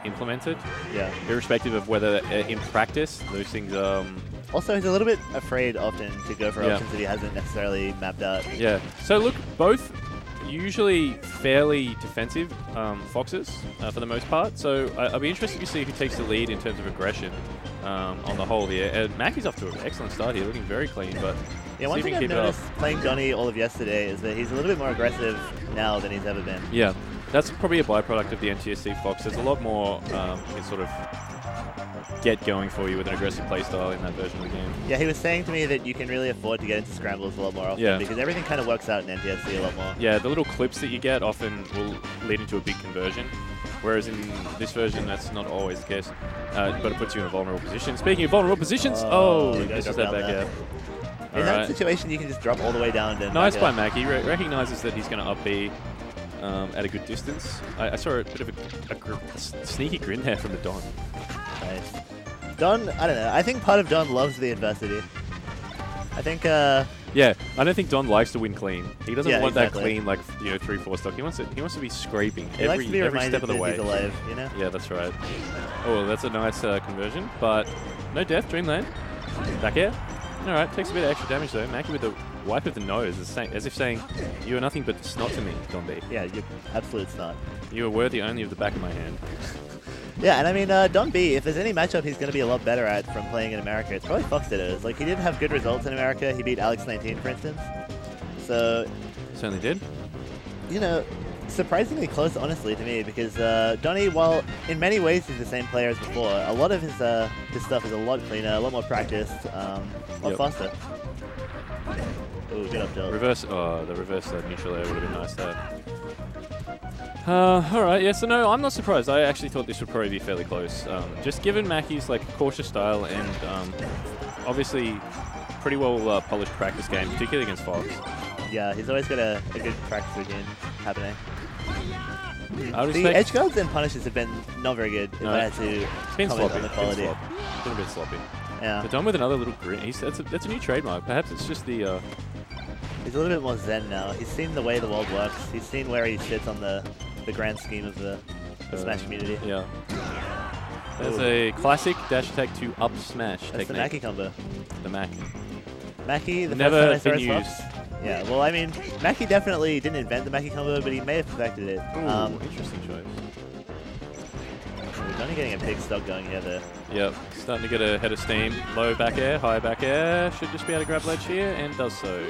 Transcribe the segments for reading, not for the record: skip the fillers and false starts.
implemented. Yeah. Irrespective of whether in practice those things. Also, he's a little bit afraid often to go for options that he hasn't necessarily mapped out. Yeah. So look, both usually fairly defensive foxes for the most part. So I'll be interested to see who takes the lead in terms of aggression on the whole here. And Macky's off to an excellent start here, looking very clean. But yeah, one thing I've noticed playing DonB all of yesterday is that he's a little bit more aggressive now than he's ever been. Yeah, that's probably a byproduct of the NTSC Fox. There's a lot more in sort of get going for you with an aggressive playstyle in that version of the game. Yeah, he was saying to me that you can really afford to get into scrambles a lot more often because everything kind of works out in NTSC a lot more. Yeah, the little clips that you get often will lead into a big conversion, whereas in this version that's not always the case. But it puts you in a vulnerable position. Speaking of vulnerable positions, this is that back air. In that situation, you can just drop all the way down. Nice by Macky. Recognizes that he's going to up B at a good distance. I saw a bit of a sneaky grin there from the Don. Nice. Don, I don't know. I think part of Don loves the adversity. I think. Yeah, I don't think Don likes to win clean. He doesn't want that clean, like 3-4 stock. He wants to be scraping every step of the way. He's alive, you know? Yeah, that's right. Oh, that's a nice conversion, but no death. Dreamland. Back air. All right, takes a bit of extra damage though. Macky with the wipe of the nose, as if saying, "You are nothing but snot to me, DonB." Yeah, you're absolute snot. You are worthy only of the back of my hand. Yeah, and I mean, DonB, if there's any matchup he's going to be a lot better at from playing in America, it's probably Fox Dittos. Like, he did have good results in America. He beat Alex19, for instance. So... Certainly did. You know, surprisingly close, honestly, to me, because DonB, while in many ways he's the same player as before, a lot of his stuff is a lot cleaner, a lot more practiced, a lot faster. Ooh, good up tilt. Reverse, the reverse neutral air would have been nice there. Alright, yeah, so no, I'm not surprised. I actually thought this would probably be fairly close. Just given Macky's cautious style and obviously pretty well polished practice game, particularly against Fox. Yeah, he's always got a good practice routine happening. The edge guards and punishes have been not very good if I had to comment on the quality. It's been a bit sloppy. Yeah. But done with another little grin. That's a new trademark. Perhaps it's just the... He's a little bit more zen now. He's seen the way the world works. He's seen where he sits on the grand scheme of the Smash community. Yeah. There's a classic dash attack to up smash technique. That's the Macky combo. The Macky. Macky, the never first time I been saw used. Yeah, well, I mean, Macky definitely didn't invent the Macky combo, but he may have perfected it. Ooh, interesting choice. We're only getting a big stock going here, though. Yep, starting to get a head of steam. Low back air, high back air. Should just be able to grab ledge here, and does so.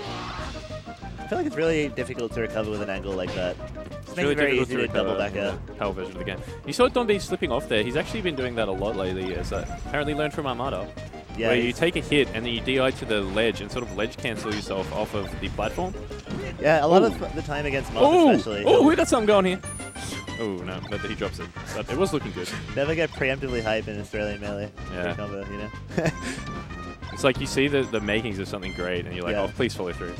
I feel like it's really difficult to recover with an angle like that. It's really very easy to double back up. Power version of the game. You saw DonB slipping off there. He's actually been doing that a lot lately, as apparently learned from Armada. Yeah, where you take a hit and then you DI to the ledge and sort of ledge cancel yourself off of the platform. Yeah, a lot of the time against Mark especially. Oh, we got something going here. Oh, no, but he drops it. But it was looking good. Never get preemptively hype in Australian Melee. Yeah. Combo, you know? It's like you see the makings of something great and you're like, oh, please follow through.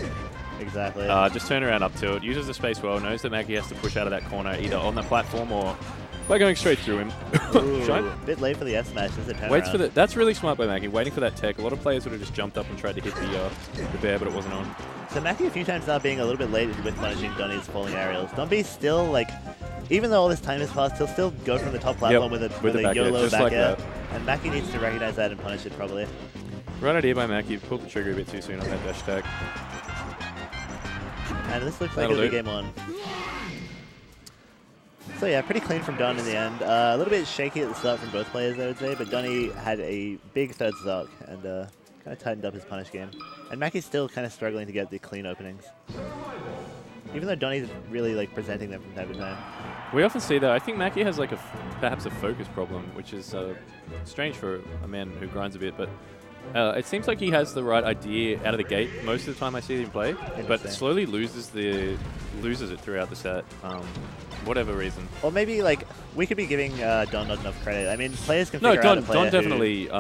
Exactly. Just turn around up tilt, uses the space well, knows that Macky has to push out of that corner either on the platform or by going straight through him. A bit late for the F smash. Waits for the. That's really smart by Macky, waiting for that tech. A lot of players would have just jumped up and tried to hit the bear, but it wasn't on. So Macky a few times now being a little bit late with punishing DonB's falling aerials. DonB still, like, even though all this time has passed, he'll still go from the top platform with a YOLO back air. And Macky needs to recognize that and punish it probably. Right idea by Macky. Pulled the trigger a bit too soon on that dash attack. And this looks like it'll be game on. So yeah, pretty clean from Don in the end. A little bit shaky at the start from both players, I would say, but DonB had a big third stock and kind of tightened up his punish game. And Macky's still kind of struggling to get the clean openings. Even though DonB's really presenting them from time to time. We often see that. I think Macky has perhaps a focus problem, which is strange for a man who grinds a bit, but it seems like he has the right idea out of the gate most of the time I see him play, but slowly loses it throughout the set, whatever reason. Or maybe we could be giving Don not enough credit. I mean, players can figure out a player Don definitely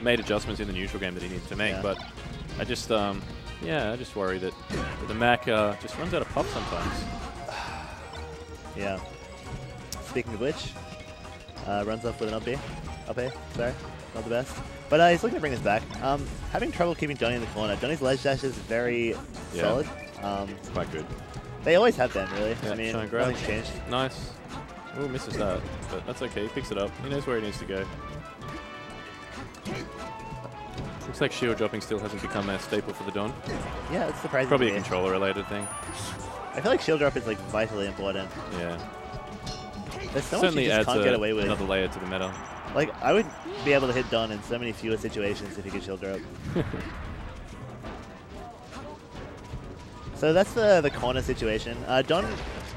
made adjustments in the neutral game that he needed to make, but I just I just worry that the Mac just runs out of pop sometimes. Yeah. Speaking of which, runs off with an up B. Up A, sorry. Not the best. But he's looking to bring us back. Having trouble keeping DonB in the corner. DonB's ledge dash is very solid. It's quite good. They always have been, really. Yeah, I mean, nothing's changed. Nice. Oh, misses that, but that's okay. He picks it up. He knows where he needs to go. Looks like shield dropping still hasn't become a staple for the Don. Yeah, it's surprising. Probably a controller-related thing. I feel like shield drop is like vitally important. Yeah. There's so Certainly much you just adds can't get away with. another layer to the meta. Like, I would be able to hit Don in so many fewer situations if he could shield drop. So that's the corner situation. Don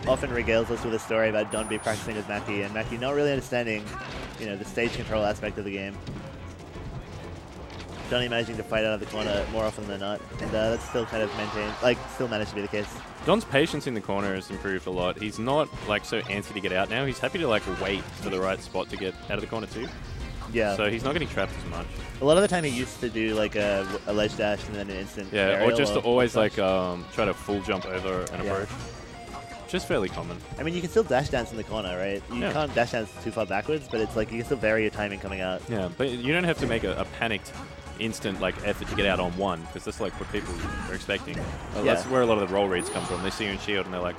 often regales us with a story about DonB practicing with Macky, and Macky not really understanding, you know, the stage control aspect of the game. Donny managing to fight out of the corner more often than not, and that's still kind of maintained, like, still managed to be the case. Don's patience in the corner has improved a lot. He's not like so antsy to get out now. He's happy to like wait for the right spot to get out of the corner too. Yeah. So he's not getting trapped as much. A lot of the time he used to do like a ledge dash and then an instant Yeah, aerial or just to always like dash. try to full jump over an approach. Just fairly common. I mean, you can still dash dance in the corner, right? You can't dash dance too far backwards, but it's like you can still vary your timing coming out. Yeah, but you don't have to make a panicked instant like effort to get out on one, because that's like what people are expecting. That's where a lot of the roll reads come from. They see you in shield and they're like,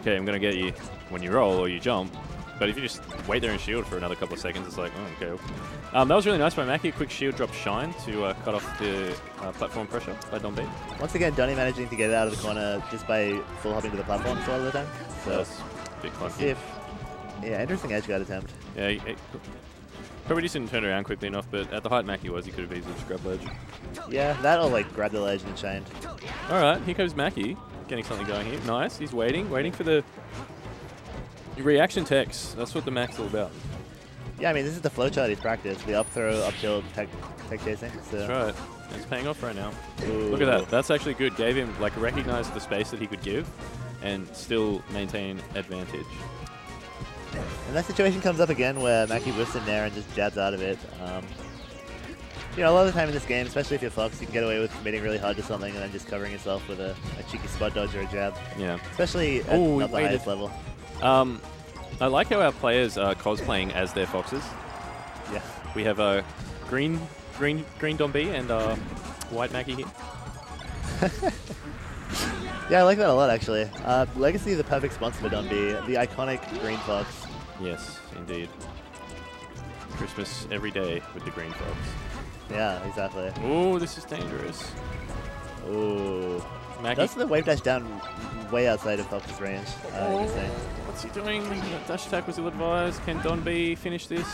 okay, I'm going to get you when you roll or you jump. But if you just wait there in shield for another couple of seconds, it's like, oh, okay. That was really nice by Macky. A quick shield drop shine to cut off the platform pressure by DonB. Once again, Donny managing to get it out of the corner just by full hopping to the platform a lot of the time. So that's a bit clunky. Yeah, interesting edge guard attempt. Yeah, probably just didn't turn around quickly enough, but at the height Macky was, he could have easily just grabbed ledge. Yeah, that'll like grab the ledge and shined. All right, here comes Macky, getting something going here. Nice, he's waiting for the reaction techs. That's what the Mac's all about. Yeah, I mean, this is the flowchart he's practiced. The up throw, up tilt, tech chasing. So. That's right. It's paying off right now. Ooh. Look at that. That's actually good. Gave him, like, recognized the space that he could give and still maintain advantage. And that situation comes up again where Macky whiffs in there and just jabs out of it. You know, a lot of the time in this game, especially if you're Fox, you can get away with committing really hard to something and then just covering yourself with a cheeky spot dodge or a jab. Yeah. Especially at not the highest level. I like how our players are cosplaying as their Foxes. Yeah. We have green DonB and white Macky here. Yeah, I like that a lot, actually. Legacy, the perfect sponsor for DonB, the iconic green fox. Yes, indeed. Christmas every day with the green fox. Yeah, exactly. Oh, this is dangerous. Ooh. Macky. That's the wave dash down way outside of Fox's range. What's he doing? That dash attack was ill-advised. Can DonB finish this?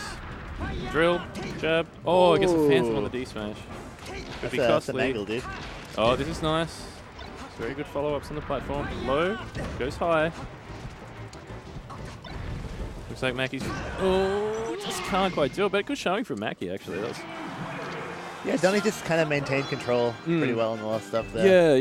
Drill, jab. Oh, I gets a phantom on the D smash. Could be costly. That's an angle, dude. Oh, this is nice. Very good follow-ups on the platform. Low, goes high. Looks like Macky's... Oh, just can't quite do it, but good showing from Macky, actually. Yeah, Donny just kind of maintained control pretty well in the last stuff there. Yeah.